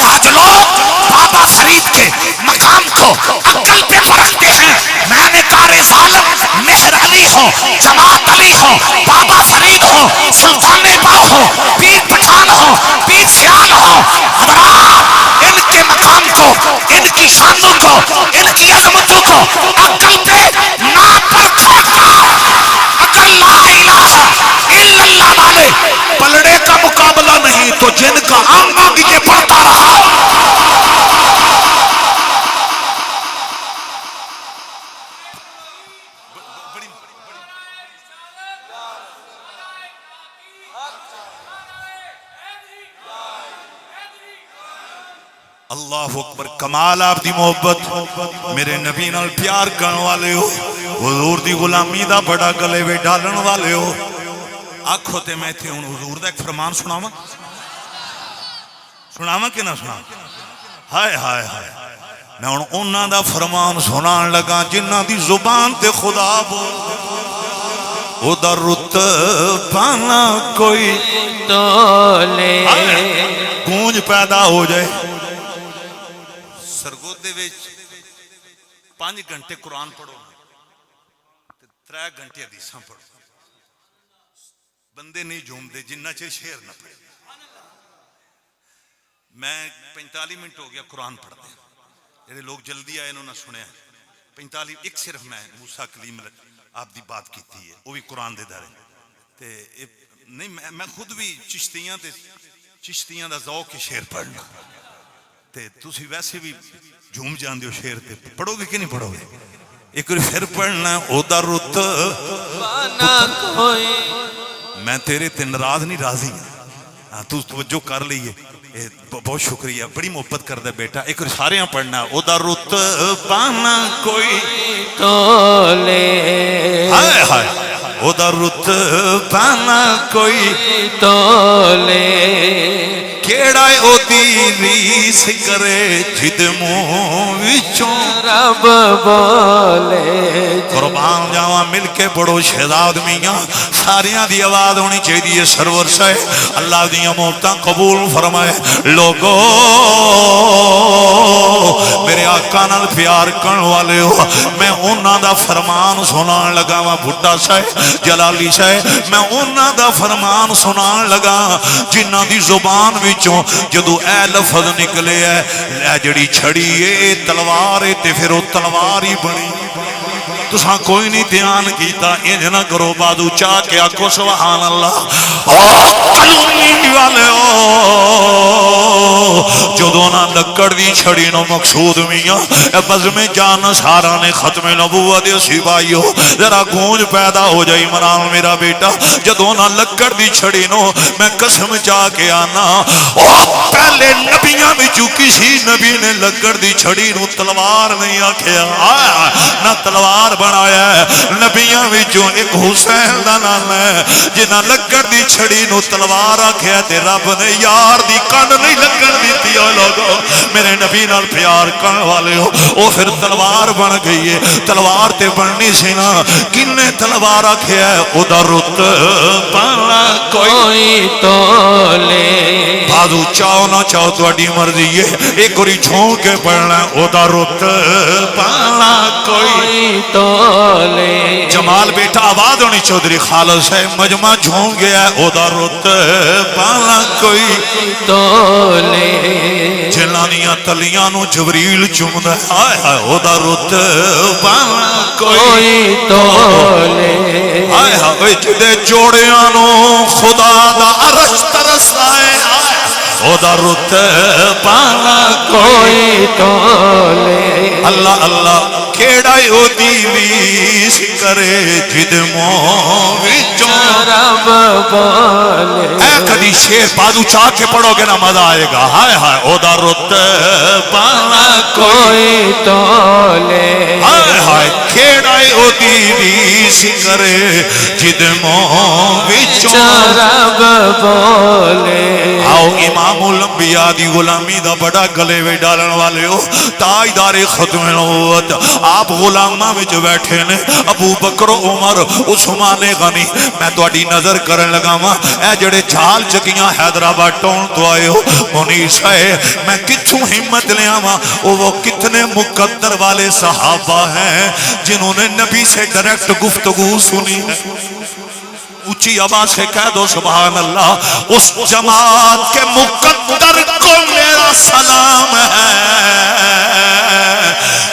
آج لوگ بابا فرید کے مقام کو عقل پہ پرکھتے ہیں۔ میں نے کہا رسالت مہر علی ہو، جماعت علی ہو، بابا فرید ہو، سلطان باغ ہو، پیر پٹھان ہو، پیر سیال ہو، حضرات ان کے مقام کو، ان کی شانوں کو، ان کی عظمتوں کو عقل پہ نہ پرکھے گا۔ اگر لا الہ الا اللہ والے پلڑے کا مقابلہ نہیں تو جن کا آنگا بھی یہ پڑھتا رہا۔ اللہ اکبر، کمال آپ دی محبت، میرے نبی نال پیار کرن والے ہو، حضور دی غلامی دا بڑا گلے وے ڈالن والے ہو۔ آنکھوں تے میں تھے ہوں حضور دا ایک فرمان سناواں کہ نہ سناواں؟ ہائے ہائے ہائے، میں انہاں دا فرمان سنان لگا جنہاں دی زبان تے خدا بول ادھر رتبہ نہ کوئی تولے، گونج پیدا ہو جائے۔ سرگودے وچ 5 گھنٹے قرآن پڑھو، 3 گھنٹے حدیثاں پڑھو، بندے نہیں جھومدے جنہ چے شعر نہ پڑھے۔ میں 45 منٹ ہو گیا قرآن پڑھتے ہیں، جڑے لوگ جلدی آئے انہوں نے سنیا 45 ایک صرف میں موسیٰ کلیم آپ دی بات کی تھی ہے، وہ بھی قرآن دے دارے تے نہیں، میں خود بھی چشتیاں دا ذوق کے شعر پڑھنا تے تسی ویسے بھی جھوم جان دیو شعر تے پڑھو گے کہ نہیں پڑھو گے؟ ایک پھر پڑھنا اودا رت میں تیرے تے ناراض نہیں راضی ہاں، تو توجہ کر لئیے، بہت شکریہ، بڑی محبت کر دے بیٹا۔ ایک سارے ہاں پڑھنا اودا رت پانا کوئی تولے، ہائے ہائے، اودا رت پانا کوئی تولے، کیڑا او دی ریس کرے جد منہ وچوں رب بولے۔ قربان جاواں مل کے بڑو شہزاد میاں، ساریاں دی آواز ہونی چاہیے سرور سے اللہ دیاں محبتاں قبول فرمائے۔ لوگو میرے آقا نال پیار کرن والے ہو، میں انہاں دا فرمان سنان لگا وا، بھٹا صاحب جلالی صاحب، میں انہاں دا فرمان سنان لگا جنہاں دی زبان وچوں جدو اے لفظ نکلے ہے اے جڑی چھڑی اے تلوار ہے تے پھر وہ تلوار ہی بنی۔ تساں کوئی نہیں دھیان کیتا، انج نہ کرو بازو چاہ کے آکھو سبحان اللہ۔ کلونی والے جدو نہ لکڑ دی چھڑی نو مقصود میاں بزم جان سارا نے ختم نبوت سپاہی ہو، ذرا گونج پیدا ہو جائی عمران میرا بیٹا، جدو نہ لکڑ دی چھڑی نو میں قسم چاہ کے آنا پہلے نبیاں میں چکی سی نبی نے لکڑ دی چھڑی نو تلوار نہیں آکھیا، نہ تلوار بنایا ہے۔ نبیاں وچوں ایک حسین دا نام ہے جنہاں لکڑ دی چھڑی نو تلوار آکھیا تے رب نے یار دی کن نہیں لگن دیتی۔ او لوگو میرے نبی نال پیار کرن والے ہو، او پھر تلوار بن گئی ہے۔ تلوار تے بننی سی نا، کنے تلوار آکھیا ہے اودا رت پانا کوئی تولے۔ بازو چاہو نہ چاہو تہاڈی مرضی ہے، ایک واری چھون کے پڑھنا اودا رت پانا کوئی تولے۔ جمال بیٹا آواز ہونی چودھری خالص ہے مجمع جھون گیا ہے او دا رتبہ کوئی تولے جلانیاں تلیاں نو جبریل چومدا ہے ہائے ہائے او دا رتبہ کوئی کوئی تولے ہائے ہائے جدے جوڑیاں نو خدا دا عرش ترسائے او دا رتبہ کوئی تولے اللہ اللہ کیڑا او دیویس کرے جد موچوں رب بولے اے کدی شیر بازو چاہ کے پڑھو گے نا مزہ آئے گا ہائے ہائے او دا رتبہ کوئی تولے ہائے ہائے کیڑا او دیویس کرے جد موچوں رب بولے آؤ امام الانبیاء دی غلامی دا بڑا گلے وے ڈالن والے ہو تاجدار ختم نبوت آپ غلامہ وچ بیٹھے نے ابو بکر عمر عثمان غنی میں تو اڈی نظر کرن لگا ماں اے جڑے جھال چکیاں حیدرآباد ٹون تو آئے ہو منیش ہے میں کچھوں ہمت لیا ماں وہ کتنے مقدر والے صحابہ ہیں جنہوں نے نبی سے ڈائریکٹ گفتگو سنی ہے اونچی آواز سے کہہ دو سبحان اللہ اس جماعت کے مقدر کو میرا سلام ہے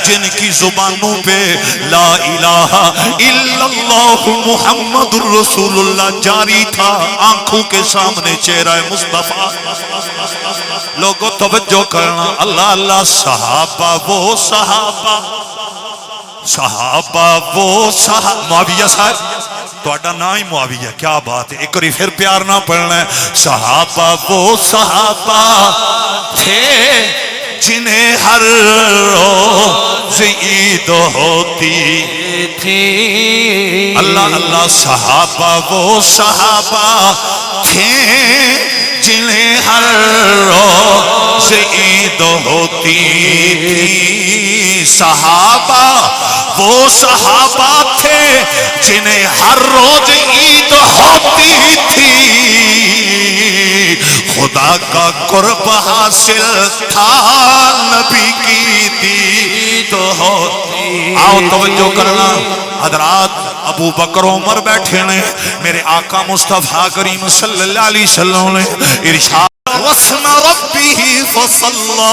جن کی زبانوں پہ لا الہ الا اللہ محمد الرسول اللہ جاری تھا آنکھوں کے سامنے چہرہ مصطفیٰ لوگوں توجہ کرنا اللہ اللہ صحابہ وہ صحابہ صحابہ وہ صحابہ معاویہ صاحب تو اڈا نا ہی معاویہ کیا بات ہے ایک اور پھر پیار نہ پڑھنا ہے صحابہ وہ صحابہ تھے جنہیں ہر روز عید ہوتی تھی اللہ اللہ صحابہ وہ صحابہ تھے جنہیں ہر روز عید ہوتی تھی صحابہ وہ صحابہ تھے جنہیں ہر روز عید ہوتی تھی خدا کا قرب حاصل تھا نبی کی دید ہوتی آؤ توجہ کرنا حضرات ابو بکر عمر بیٹھے نے میرے آقا مصطفیٰ کریم صلی اللہ علیہ وسلم نے ارشاد وَاسْمَ رَبِّهِ فَصَلَّى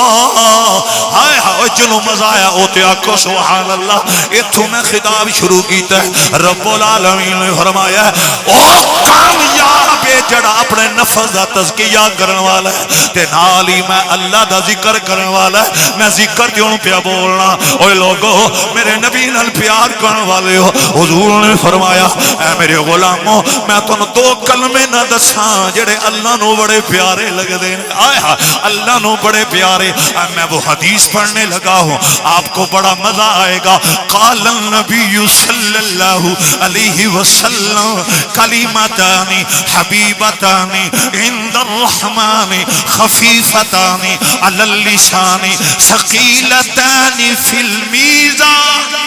ہائے ہائے جنہوں مزہ آیا ہوتے آکو سبحان اللہ اتھوں میں خطاب شروع کیتا ہے رب العالمین نے فرمایا ہے او کامیاب جڑا اپنے نفس دا تزکیہ کرن والا ہے تے نال ہی میں اللہ دا ذکر کرن والا ہے میں ذکر کیوں پیا بولنا اوے لوگو میرے نبی نال پیار کرن والے ہو حضور نے فرمایا اے میرے غلاموں میں تانوں دو کلمے نہ دساں جڑے اللہ نو بڑے پیارے لگے دے آئے اللہ نو بڑے پیارے میں وہ حدیث پڑھنے لگا ہوں آپ کو بڑا مزہ آئے گا قال النبی صلی اللہ علیہ وسلم کلمتان حبیبتان عند الرحمن خفیفتان علی اللسان ثقیلتان فی المیزان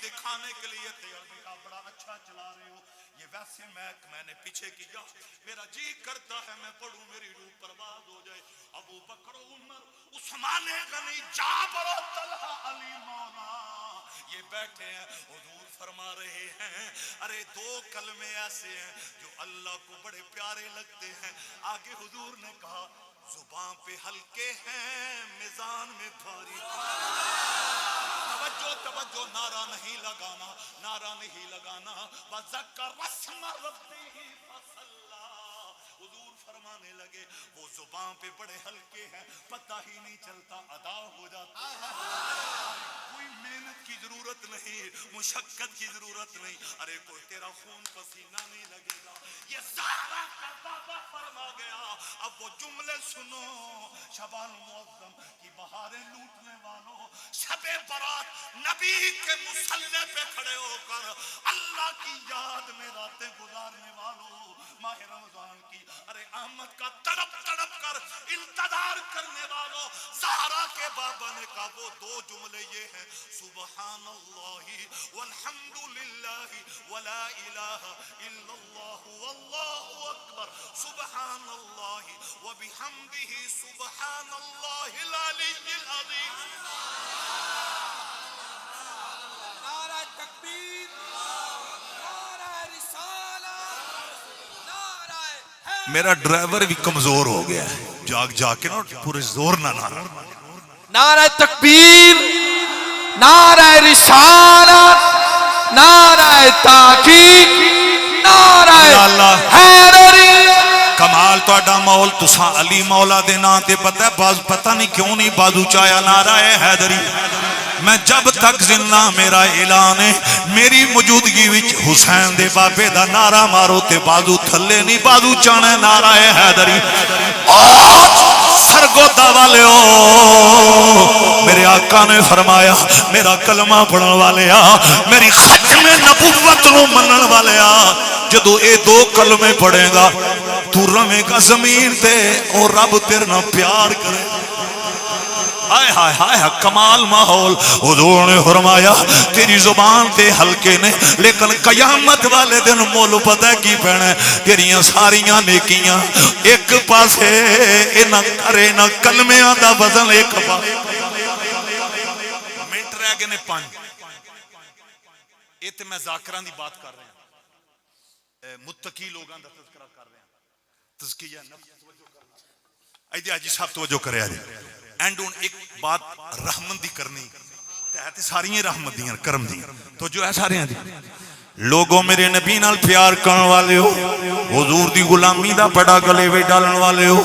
دکھانے کے لیے تیار بیٹا بڑا اچھا چلا رہے ہو یہ ویسے میں نے پیچھے کیا میرا جی کرتا ہے میں پڑھوں میری روح برباد ہو جائے ابو بکر عمر عثمان غنی جابر طلحہ علی مولا یہ بیٹھے ہیں حضور فرما رہے ہیں ارے دو کلمے ایسے ہیں جو اللہ کو بڑے پیارے لگتے ہیں آگے حضور نے کہا زبان پہ ہلکے ہیں میزان میں بھاری توجہ نعرہ نہیں لگانا نعرہ نہیں لگانا وَذَكَّرَ اسْمَ رَبِّهِ فَصَلَّى حضور فرمانے لگے وہ زبان پہ بڑے ہلکے ہیں پتہ ہی نہیں چلتا ادا ہو جاتا کوئی محنت کی ضرورت نہیں مشقت کی ضرورت نہیں ارے کوئی تیرا خون پسینہ نہیں لگے گا یہ سارا کا بابا فرما گیا اب وہ جملے سنو شبان معظم کی بہاریں لوٹنے والوں شب برات نبی کے مصلی پہ کھڑے ہو کر اللہ کی یاد میں راتیں گزارنے والوں ماہ رمضان کی ارے احمد کا تڑپ تڑپ کر التدا پیار کرنے والوں زہرا کے بابا نے کہا وہ دو جملے یہ ہیں سبحان اللہ والحمد للہ ولا الہ الا اللہ واللہ اکبر سبحان اللہ وبحمدہ سبحان اللہ العلی العظیم. نعرہ تکبیر، نعرہ رسالت، نعرہ میرا ڈرائیور بھی کمزور ہو گیا ہے جاگ جاگ کے نا پورے زور نہ نعرہ. نعرہ تکبیر، نعرہ رسالت، نعرہ تحقیق، نعرہ حیدری. کمال تہاڈا مول تساں علی مولا دے نام تے پتہ نہیں کیوں نہیں بازو چایا نعرہ حیدری. میں جب تک زندہ میرا اعلان ہے میری موجودگی وچ حسین دے بابے دا نعرہ مارو تے بازو تھلے نہیں بازو چانا نعرہ حیدری. سرگودا والیو میرے آقا نے فرمایا میرا کلمہ پڑھن والے میری ختم نبوت نو منن والے جدو اے دو کلمے پڑھے گا تو روے گا زمین تے اور رب تیرے نال پیار کرے. ہائے ہائے ہائے کمال ماحول. حضور نے فرمایا تیری زبان تے ہلکے نے لیکن قیامت والے دن مول پتہ کی پینا تیریاں ساریاں نیکیاں ایک پاسے نہ کرے نہ کلمیاں دا وزن ایک پاسے. منٹ رہ گئے نے 5. یہ تے میں ذاکراں دی بات کر رہا ہوں متقی لوگاں دا تذکرہ کر رہے ہیں تزکیہ نفس توجہ کرنا. ایدی حاجی صاحب توجہ کرے آجے اینڈ ان ایک بات رحمت دی کرنی تے ساری رحمت دیاں کرم دیاں تو جو ہے سارے ہیں لوگوں میرے نبی نال پیار کرن والے ہو حضور دی غلامی دا بڑا گلے وے ڈالن والے ہو.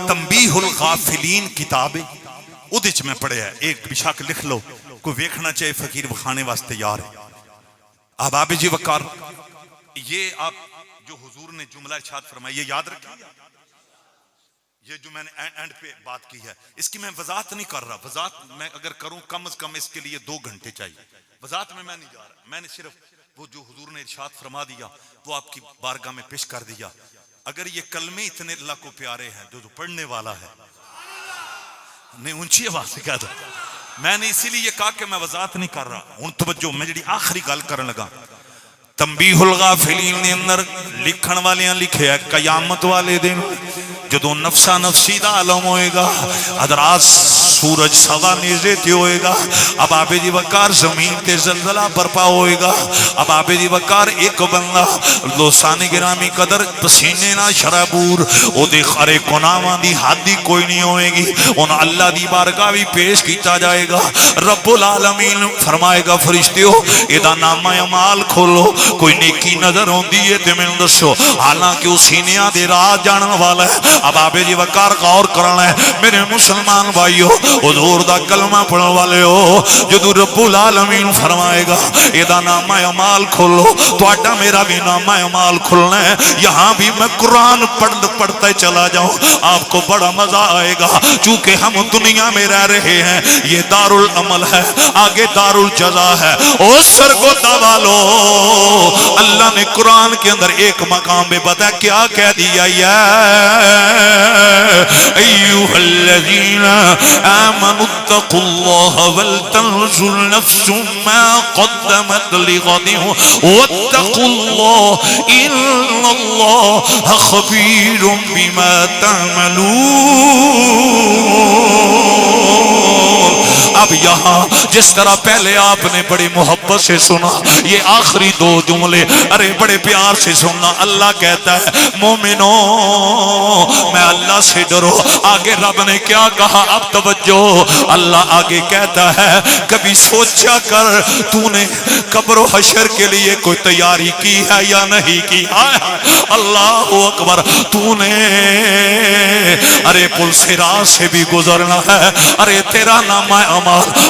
تنبیہ الغافلین کتاب ہے اودے وچ میں پڑھیا ہے ایک بشک لکھ لو کوئی ویکھنا چاہے فقیر بخانے واسطے تیار ہے. احباب جی وقار یہ آپ جو حضور نے جملہ ارشاد فرمایا یہ یاد رکھیں. یہ جو میں نے اینڈ پہ بات کی ہے اس کی میں وضاحت نہیں کر رہا. وضاحت میں اگر کروں کم از کم اس کے لیے 2 گھنٹے چاہیے. وضاحت میں نہیں جا رہا. میں نے صرف وہ جو حضور نے ارشاد فرما دیا وہ آپ کی بارگاہ میں پیش کر دیا. اگر یہ کلمے اتنے اللہ کو پیارے ہیں جو پڑھنے والا ہے نہیں اونچی آواز سے کہہ دو. میں نے اسی لیے کہا کہ میں وضاحت نہیں کر رہا ہوں. توجہ میں جڑی آخری گل کرنے لگا تنبیہ الغافلین نے اندر لکھن والیاں لکھے ہے قیامت والے دن جدو نفسا نفسی دا عالم ہوئے گا حضرات سورج سوا نیزے تے ہوئے گا اب آبے دی وقار زمین تے زلزلہ برپا ہوئے گا. اب آبے دی وقار ایک بندہ دوستانی گرامی قدر پسینے نہ شرابور او دے خرے کناواں دی حد دی کوئی نہیں ہوئے گی. ان اللہ دی بارگاہ بھی پیش کیتا جائے گا. رب العالمین فرمائے گا فرشتیو ایدہ نامہ اعمال کھولو کوئی نیکی نظر ہوندی ہے تے میں دسو حالانکہ اس سینیاں دے راہ جانن والا ہے. اب آبے جی وقار غور کرنا ہے میرے مسلمان بھائیو حضور دا کلمہ پڑھن والے ہو جدو رب العالمین فرمائے گا ایدہ نامہ اعمال کھولو تو آٹا میرا بھی نامہ اعمال کھلنا ہے. یہاں بھی میں قرآن پڑھتا چلا جاؤں آپ کو بڑا مزہ آئے گا چونکہ ہم دنیا میں رہ رہے ہیں. یہ دار العمل ہے آگے دار الجزا ہے. او سرگودا والو اللہ نے قرآن کے اندر ایک مقام میں بتا کیا کہہ دیا ایوہ الذین آمنوا اتقوا اللہ ولتنظر نفس ما قدمت لغد واتقوا اللہ ان اللہ خبیر بما تعملون. اب یہاں جس طرح پہلے آپ نے بڑی محبت سے سنا یہ آخری 2 جملے ارے بڑے پیار سے سننا. اللہ کہتا ہے مومنوں میں اللہ سے ڈرو. آگے رب نے کیا کہا اب توجہ. اللہ آگے کہتا ہے کبھی سوچا کر تو نے قبر و حشر کے لیے کوئی تیاری کی ہے یا نہیں کی. اللہ اکبر. تو نے ارے پل صراط سے بھی گزرنا ہے. ارے تیرا نامہ اعمال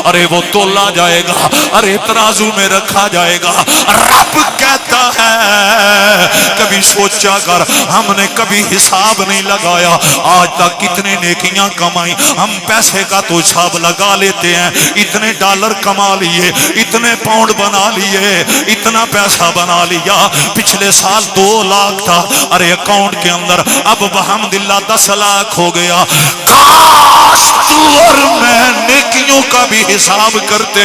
ارے وہ تولا جائے گا ارے ترازو میں رکھا جائے گا. رب کہتا ہے کبھی سوچا کر ہم نے کبھی حساب نہیں لگایا آج تک کتنے نیکیاں کمائی. ہم پیسے کا تو حساب لگا لیتے ہیں اتنے ڈالر کما لیے اتنے پاؤنڈ بنا لیے اتنا پیسہ بنا لیا. پچھلے سال 2 لاکھ تھا ارے اکاؤنٹ کے اندر اب بحمداللہ 10 لاکھ ہو گیا. کاش تو اور میں نیکیوں کا بھی حساب کرتے.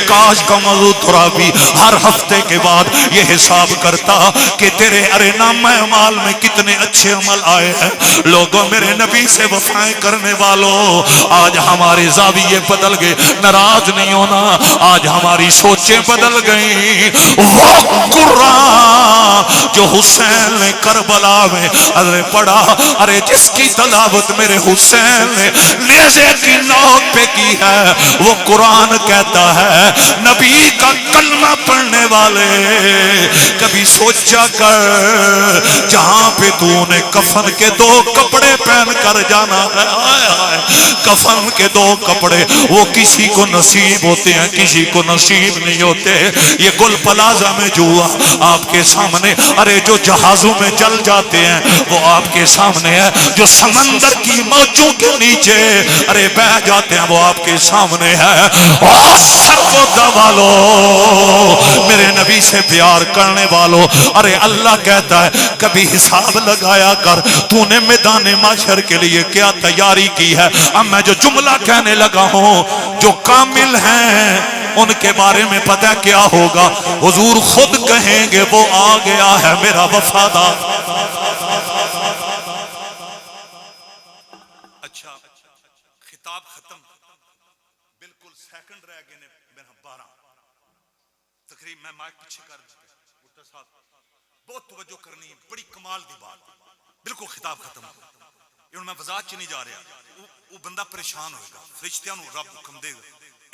کاش کمزو ترابی ہر ہفتے کے بعد یہ حساب کرتا کہ تیرے ارے نامہ اعمال میں کتنے اچھے عمل آئے ہیں. لوگوں میرے نبی سے وفائیں کرنے والوں، آج ہمارے زاویے بدل گئے. ناراض نہیں ہونا، آج ہماری سوچیں بدل گئیں. وہ قرآن جو حسین نے کربلا میں ارے پڑھا، ارے جس کی تلاوت میرے حسین نے نیزے کی نوک پہ کی ہے، وہ قرآن کہتا ہے نبی کا کلمہ پڑھنے والے کبھی سوچا کر جہاں پہ تو نے کفن کے 2 کپڑے پہن کر جانا ہے. آئے آئے کفن کے 2 کپڑے وہ کسی کو نصیب ہوتے ہیں، کسی کو نصیب نہیں ہوتے. یہ گل پلازہ میں جو آپ کے سامنے، ارے جو جہازوں میں جل جاتے ہیں وہ آپ کے سامنے ہے. جو سمندر کی موجوں کے نیچے ارے بہ جاتے ہیں وہ آپ کے سامنے ہے. اور سرگودا والو، میرے نبی سے پیار کرنے والو، ارے اللہ کہتا ہے کبھی حساب لگایا کر تو نے میدان محشر کے لیے کیا تیاری کی ہے. اب میں جو جملہ کہنے لگا ہوں، جو کامل ہیں ان کے بارے میں پتہ کیا ہوگا؟ حضور خود کہیں گے وہ آ گیا ہے میرا وفادار. اچھا خطاب ختم، بالکل سیکنڈ رہ گئے نے میرا 12 تقریب. میں مائک پیچھے کر بہت توجہ کرنی، بڑی کمال دی بات. بالکل خطاب ختم. میں وضاحت چ نہیں جا رہا، وہ بندہ پریشان ہوئے گا. فرشتیاں نو رب حکم دے گا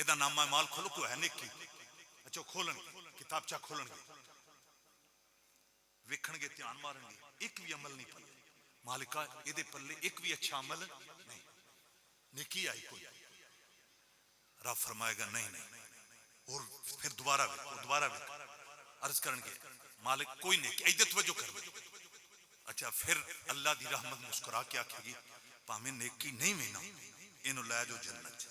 ادا نامہ اعمال کھولو، کوئی ہے نیکی. اچھا کھولن گے کتابچہ، کھولن گے ویکھن گے، دھیان مارن گے، ایک بھی عمل نہیں پلے. مالکا یہ دے پلے ایک بھی اچھا عمل نہیں، نیکی آئی کوئی. رب فرمائے گا نہیں نہیں، اور پھر دوبارہ عرض کرن گے مالک کوئی نیکی. ایدے توجہ کر. اچھا پھر اللہ دی رحمت مسکرا کے آکھے گی پاویں نیکی نہیں وینا اینو لے جو جنت.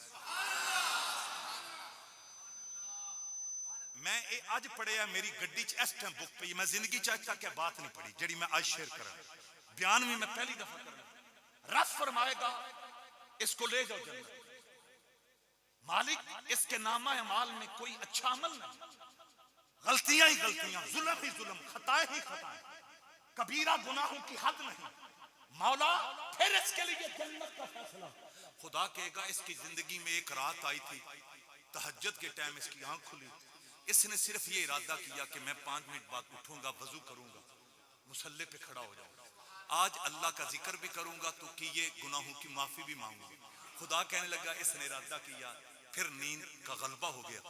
میں اے اج پڑھیا میری گڈی چ اس ٹائم بک پئی، میں زندگی چ اج تک بات نہیں پڑھی جڑی میں آج شیئر کراں. بیان بھی میں پہلی دفعہ کرنا. رب فرمائے گا اس کو لے جاؤ جنت. مالک اس کے نامہ اعمال میں کوئی اچھا عمل نہیں، غلطیاں ہی غلطیاں، ظلم ہی ظلم، خطائیں ہی خطائیں، کبیرہ گناہوں کی حد نہیں. مولا پھر اس کے لیے جنت کا فیصلہ. خدا کہے گا اس کی زندگی میں ایک رات آئی تھی، تہجد کے ٹائم اس کی آنکھ کھلی، اس نے صرف یہ ارادہ کیا کہ میں 5 منٹ بعد اٹھوں گا، وضو کروں گا، مصلی پہ کھڑا ہو جاؤں گا، آج اللہ کا ذکر بھی کروں گا تو کہ یہ گناہوں کی معافی بھی مانگوں گا. خدا کہنے لگا اس نے ارادہ کیا، پھر نیند کا غلبہ ہو گیا،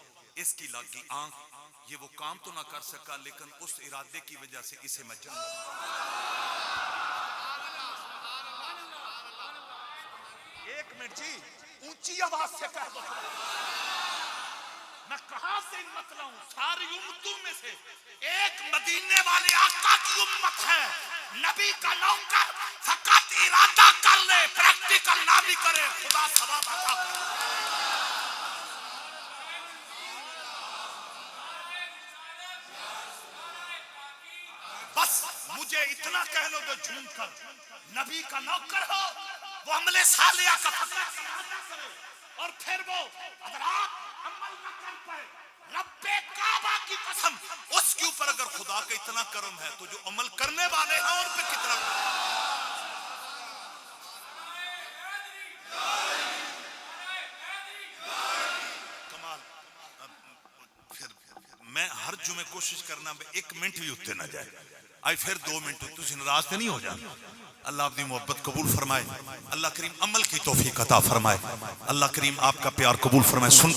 اس کی لگ گئی آنکھ. یہ وہ کام تو نہ کر سکا لیکن اس ارادے کی وجہ سے اسے میں جنت. ایک منٹ جی، اونچی آواز سے کہہ دو میں کہاں سے ہمت لاؤں؟ ساری امتوں میں سے ایک مدینے والے آقا کی امت ہے. نبی کا نوکر فقط ارادہ کر لے، پریکٹیکل نہ بھی کرے، خدا ثواب عطا کرے. بس مجھے اتنا کہہ لو تو جھوم کر نبی کا نوکر ہو، وہ عمل صالحہ کا فقط ارادہ کرے، اور پھر وہ اگر آپ عمل نہ کر پائے، رب کعبہ کی قسم اس کے اوپر اگر خدا کا اتنا کرم ہے تو جو عمل کرنے والے ہیں ان پہ کتنا کمال. پھر میں ہر جمعے کوشش کرنا 1 منٹ بھی اتنے نہ جائے. آئی پھر 2 منٹ تجھے ناراض تو نہیں ہو جانا. اللہ اپنی محبت قبول فرمائے. اللہ کریم عمل کی توفیق عطا فرمائے. اللہ کریم آپ کا پیار قبول فرمائے. سن